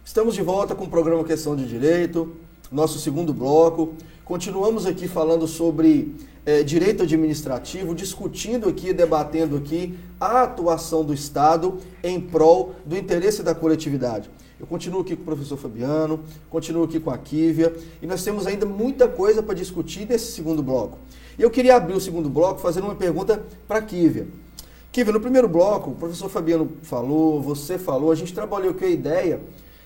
Estamos de volta com o programa Questão de Direito, nosso segundo bloco. Continuamos aqui falando sobre direito administrativo, discutindo aqui, debatendo aqui a atuação do Estado em prol do interesse da coletividade. Eu continuo aqui com o professor Fabiano, continuo aqui com a Kívia, e nós temos ainda muita coisa para discutir nesse segundo bloco. E eu queria abrir o segundo bloco fazendo uma pergunta para a Kívia. Kívia, no primeiro bloco, o professor Fabiano falou, você falou, a gente trabalhou aqui a ideia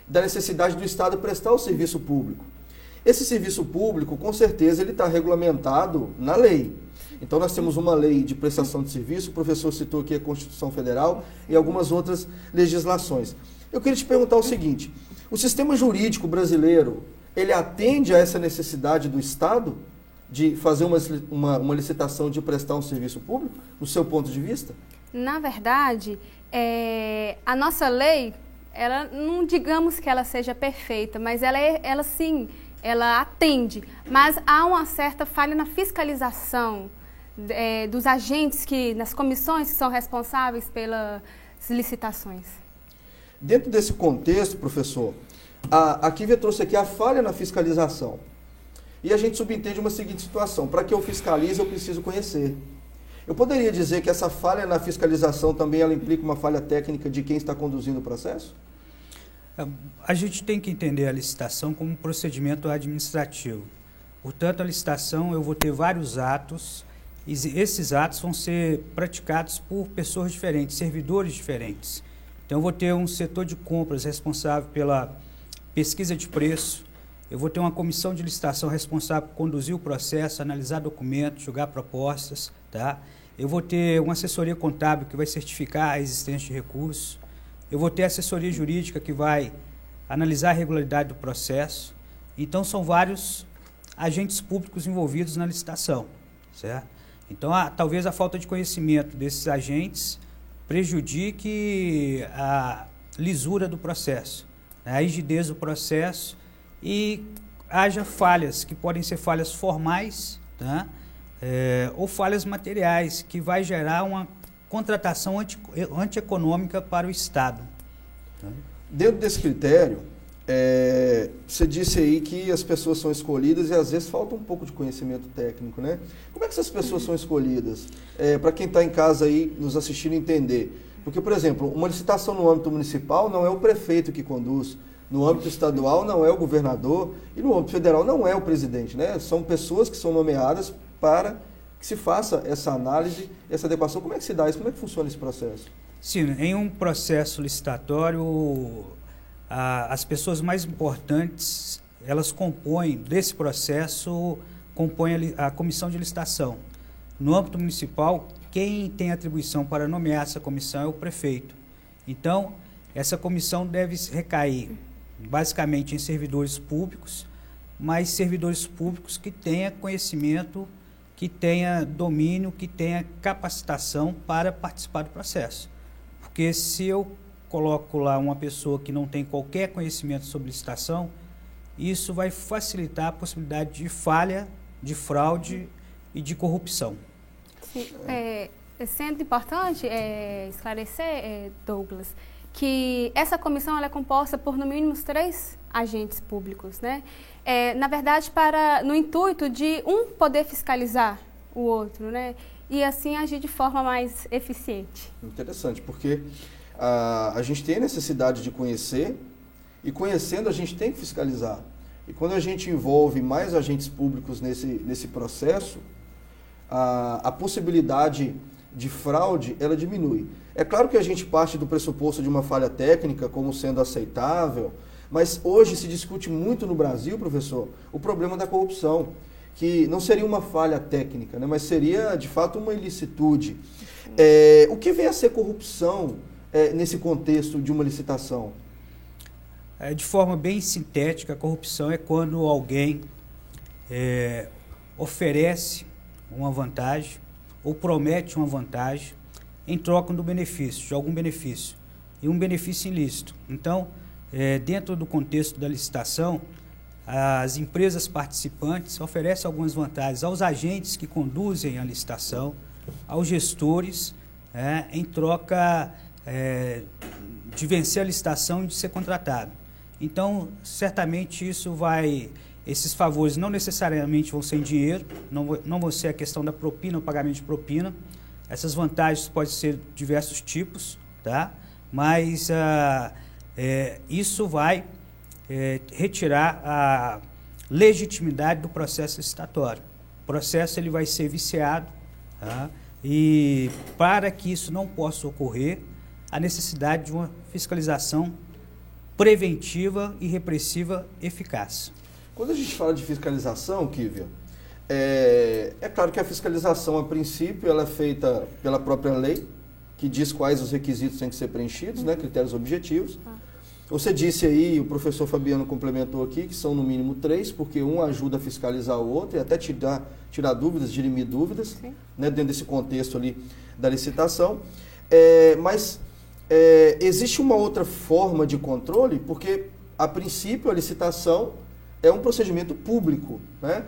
da necessidade do Estado prestar o serviço público. Esse serviço público, com certeza, ele está regulamentado na lei. Então, nós temos uma lei de prestação de serviço, o professor citou aqui a Constituição Federal e algumas outras legislações. Eu queria te perguntar o seguinte, o sistema jurídico brasileiro, ele atende a essa necessidade do Estado de fazer uma licitação de prestar um serviço público, no seu ponto de vista? Na verdade, a nossa lei, ela não digamos que ela seja perfeita, mas ela sim, ela atende, mas há uma certa falha na fiscalização dos agentes nas comissões que são responsáveis pelas licitações. Dentro desse contexto, professor, a Kívia trouxe aqui a falha na fiscalização. E a gente subentende uma seguinte situação, para que eu fiscalize eu preciso conhecer. Eu poderia dizer que essa falha na fiscalização também ela implica uma falha técnica de quem está conduzindo o processo? A gente tem que entender a licitação como um procedimento administrativo. Portanto, a licitação eu vou ter vários atos e esses atos vão ser praticados por pessoas diferentes, servidores diferentes. Então, eu vou ter um setor de compras responsável pela pesquisa de preço, eu vou ter uma comissão de licitação responsável por conduzir o processo, analisar documentos, julgar propostas, tá? Eu vou ter uma assessoria contábil que vai certificar a existência de recursos, eu vou ter assessoria jurídica que vai analisar a regularidade do processo. Então, são vários agentes públicos envolvidos na licitação, certo? Então, talvez a falta de conhecimento desses agentes prejudique a lisura do processo, a rigidez do processo e haja falhas, que podem ser falhas formais, tá? Ou falhas materiais, que vai gerar uma contratação antieconômica para o Estado. Tá? Dentro desse critério, você disse aí que as pessoas são escolhidas e às vezes falta um pouco de conhecimento técnico, né? Como é que essas pessoas são escolhidas? Para quem está em casa aí nos assistindo entender. Porque, por exemplo, uma licitação no âmbito municipal não é o prefeito que conduz, no âmbito estadual não é o governador e no âmbito federal não é o presidente, né? São pessoas que são nomeadas para que se faça essa análise, essa adequação. Como é que se dá isso? Como é que funciona esse processo? Sim, em um processo licitatório, as pessoas mais importantes, elas compõem, desse processo, compõem a comissão de licitação. No âmbito municipal, quem tem atribuição para nomear essa comissão é o prefeito. Então, essa comissão deve recair basicamente em servidores públicos, mas servidores públicos que tenham conhecimento, que tenham domínio, que tenham capacitação para participar do processo. Porque se eu coloco lá uma pessoa que não tem qualquer conhecimento sobre licitação, isso vai facilitar a possibilidade de falha, de fraude e de corrupção. Sim, sendo importante esclarecer, Douglas, que essa comissão ela é composta por no mínimo 3 agentes públicos, né? Na verdade, no intuito de um poder fiscalizar o outro, né? E assim agir de forma mais eficiente. Interessante, porque a gente tem a necessidade de conhecer e conhecendo a gente tem que fiscalizar. E quando a gente envolve mais agentes públicos nesse processo, a possibilidade de fraude, ela diminui. É claro que a gente parte do pressuposto de uma falha técnica como sendo aceitável, mas hoje se discute muito no Brasil, professor, o problema da corrupção, que não seria uma falha técnica, né, mas seria, de fato, uma ilicitude. O que vem a ser corrupção nesse contexto de uma licitação? De forma bem sintética, a corrupção é quando alguém oferece uma vantagem ou promete uma vantagem em troca do benefício, de algum benefício, e um benefício ilícito. Então, dentro do contexto da licitação, as empresas participantes oferecem algumas vantagens aos agentes que conduzem a licitação, aos gestores, em troca de vencer a licitação e de ser contratado. Então, certamente esses favores não necessariamente vão ser em dinheiro, não vão ser a questão da propina, o pagamento de propina. Essas vantagens podem ser de diversos tipos, tá? Mas isso vai retirar a legitimidade do processo licitatório. O processo ele vai ser viciado, tá? E para que isso não possa ocorrer, a necessidade de uma fiscalização preventiva e repressiva eficaz. Quando a gente fala de fiscalização, Kívia, é claro que a fiscalização, a princípio, ela é feita pela própria lei, que diz quais os requisitos têm que ser preenchidos, né, critérios objetivos. Você disse aí, o professor Fabiano complementou aqui, que são no mínimo 3, porque um ajuda a fiscalizar o outro e até tirar dúvidas, dirimir dúvidas, né, dentro desse contexto ali da licitação. Mas existe uma outra forma de controle, porque, a princípio, a licitação é um procedimento público, né?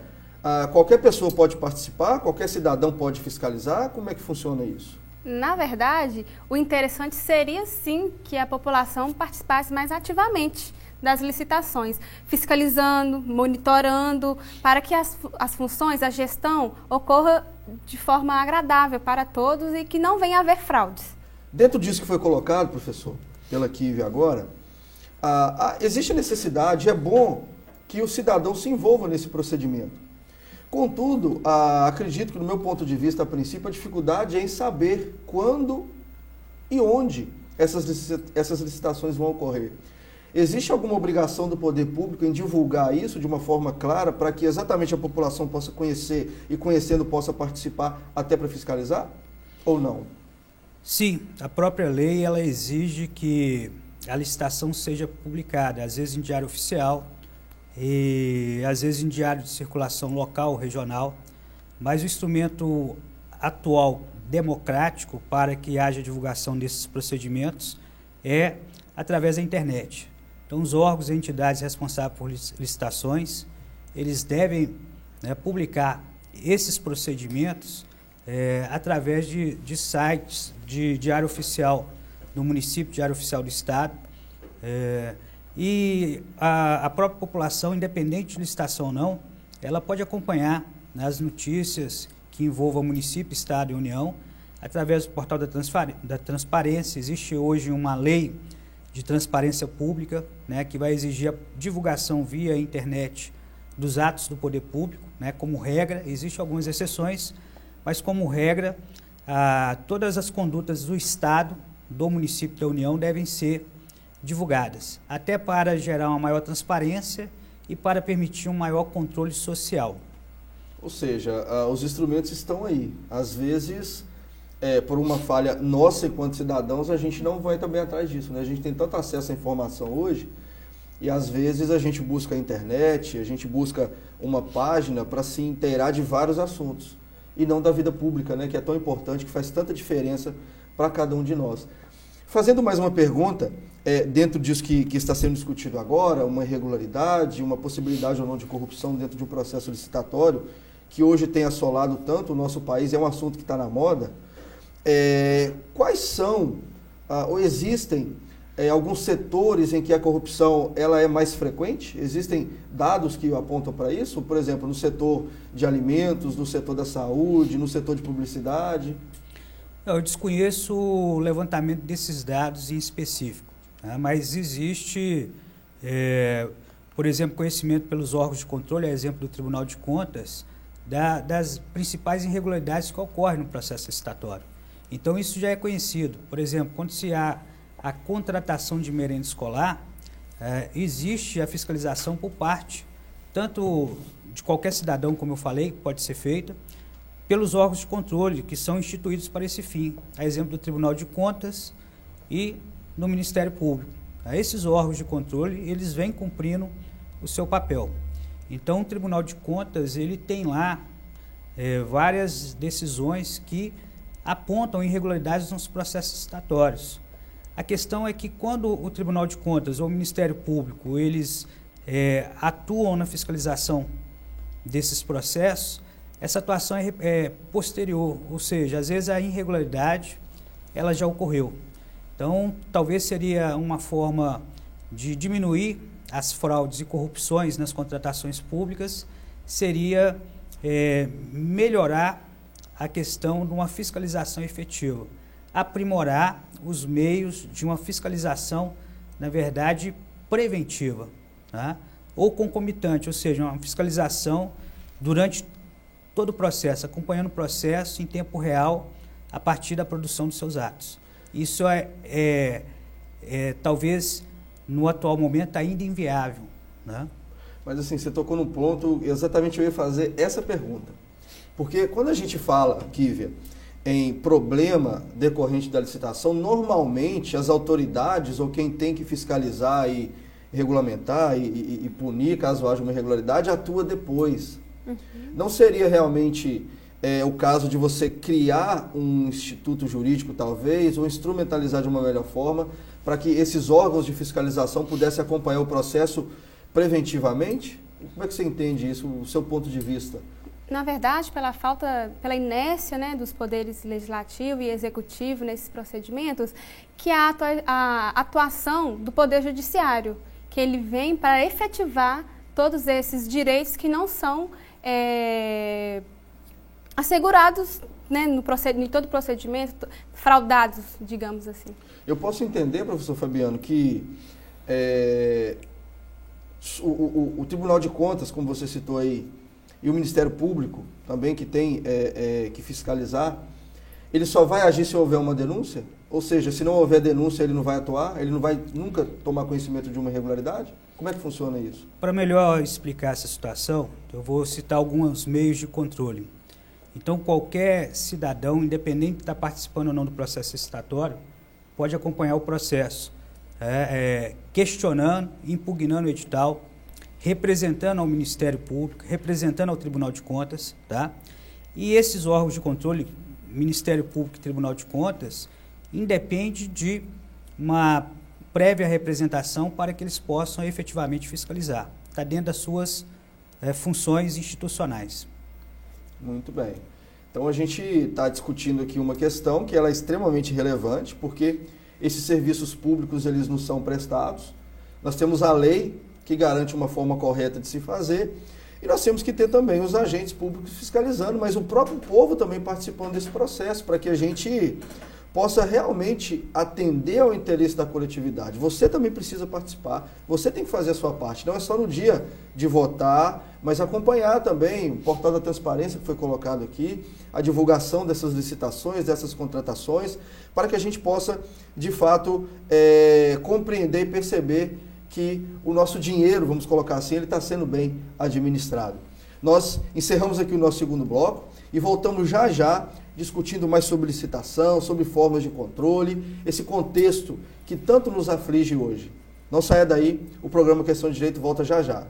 Qualquer pessoa pode participar, qualquer cidadão pode fiscalizar. Como é que funciona isso? Na verdade, o interessante seria sim que a população participasse mais ativamente das licitações, fiscalizando, monitorando, para que as funções, a gestão ocorra de forma agradável para todos e que não venha a haver fraudes. Dentro disso que foi colocado, professor, pela Kívia agora, existe a necessidade, é bom que o cidadão se envolva nesse procedimento. Contudo, acredito que, do meu ponto de vista, a princípio, a dificuldade é em saber quando e onde essas licitações vão ocorrer. Existe alguma obrigação do poder público em divulgar isso de uma forma clara para que exatamente a população possa conhecer e, conhecendo, possa participar até para fiscalizar? Ou não? Sim, a própria lei ela exige que a licitação seja publicada, às vezes em diário oficial, e às vezes em diário de circulação local, regional, mas o instrumento atual democrático para que haja divulgação desses procedimentos é através da internet. Então, os órgãos e entidades responsáveis por licitações, eles devem, né, publicar esses procedimentos através de sites de diário oficial do município, diário oficial do estado, e a própria população, independente de licitação ou não, ela pode acompanhar as notícias que envolvam município, estado e União, através do portal da transparência. Existe hoje uma lei de transparência pública, né, que vai exigir a divulgação via internet dos atos do poder público, né, como regra. Existem algumas exceções, mas como regra, todas as condutas do estado, do município e da União devem ser divulgadas, até para gerar uma maior transparência e para permitir um maior controle social. Ou seja, os instrumentos estão aí. Às vezes, por uma falha nossa enquanto cidadãos, a gente não vai também atrás disso, né? A gente tem tanto acesso à informação hoje e às vezes a gente busca a internet, a gente busca uma página para se inteirar de vários assuntos e não da vida pública, né? Que é tão importante, que faz tanta diferença para cada um de nós. Fazendo mais uma pergunta, dentro disso que está sendo discutido agora, uma irregularidade, uma possibilidade ou não de corrupção dentro de um processo licitatório, que hoje tem assolado tanto o nosso país, é um assunto que está na moda, quais são, ou existem alguns setores em que a corrupção ela é mais frequente? Existem dados que apontam para isso? Por exemplo, no setor de alimentos, no setor da saúde, no setor de publicidade? Eu desconheço o levantamento desses dados em específico, né? Mas existe, por exemplo, conhecimento pelos órgãos de controle, a exemplo do Tribunal de Contas, das principais irregularidades que ocorrem no processo licitatório. Então, isso já é conhecido. Por exemplo, quando se há a contratação de merenda escolar, existe a fiscalização por parte, tanto de qualquer cidadão, como eu falei, que pode ser feita, pelos órgãos de controle que são instituídos para esse fim, a exemplo do Tribunal de Contas e do Ministério Público. Esses órgãos de controle, eles vêm cumprindo o seu papel. Então, o Tribunal de Contas, ele tem lá várias decisões que apontam irregularidades nos processos licitatórios. A questão é que quando o Tribunal de Contas ou o Ministério Público, eles atuam na fiscalização desses processos, essa atuação é posterior, ou seja, às vezes a irregularidade ela já ocorreu. Então, talvez seria uma forma de diminuir as fraudes e corrupções nas contratações públicas seria melhorar a questão de uma fiscalização efetiva, aprimorar os meios de uma fiscalização, na verdade, preventiva, tá? Ou concomitante, ou seja, uma fiscalização durante todo o processo, acompanhando o processo em tempo real a partir da produção dos seus atos. Isso talvez no atual momento ainda inviável, né? Mas assim, você tocou num ponto, exatamente eu ia fazer essa pergunta. Porque quando a gente fala, Kívia, em problema decorrente da licitação, normalmente as autoridades ou quem tem que fiscalizar e regulamentar e punir caso haja uma irregularidade atua depois. Uhum. Não seria realmente o caso de você criar um instituto jurídico, talvez, ou instrumentalizar de uma melhor forma para que esses órgãos de fiscalização pudessem acompanhar o processo preventivamente? Como é que você entende isso, o seu ponto de vista? Na verdade, pela inércia, né, dos poderes legislativo e executivo nesses procedimentos, que a atuação do Poder Judiciário, que ele vem para efetivar todos esses direitos que não são assegurados, né, em todo procedimento, fraudados, digamos assim. Eu posso entender, professor Fabiano, que o Tribunal de Contas, como você citou aí, e o Ministério Público também, que tem que fiscalizar, ele só vai agir se houver uma denúncia? Ou seja, se não houver denúncia, ele não vai atuar? Ele não vai nunca tomar conhecimento de uma irregularidade? Como é que funciona isso? Para melhor explicar essa situação, eu vou citar alguns meios de controle. Então, qualquer cidadão, independente de estar participando ou não do processo licitatório, pode acompanhar o processo, questionando, impugnando o edital, representando ao Ministério Público, representando ao Tribunal de Contas, tá? E esses órgãos de controle, Ministério Público e Tribunal de Contas, independe de uma prévia representação para que eles possam efetivamente fiscalizar. Está dentro das suas funções institucionais. Muito bem. Então a gente está discutindo aqui uma questão que ela é extremamente relevante, porque esses serviços públicos eles não são prestados. Nós temos a lei que garante uma forma correta de se fazer, e nós temos que ter também os agentes públicos fiscalizando, mas o próprio povo também participando desse processo, para que a gente possa realmente atender ao interesse da coletividade. Você também precisa participar, você tem que fazer a sua parte, não é só no dia de votar, mas acompanhar também o portal da transparência que foi colocado aqui, a divulgação dessas licitações, dessas contratações, para que a gente possa, de fato, compreender e perceber que o nosso dinheiro, vamos colocar assim, ele está sendo bem administrado. Nós encerramos aqui o nosso segundo bloco e voltamos já já discutindo mais sobre licitação, sobre formas de controle, esse contexto que tanto nos aflige hoje. Não saia daí, o programa Questão de Direito volta já já.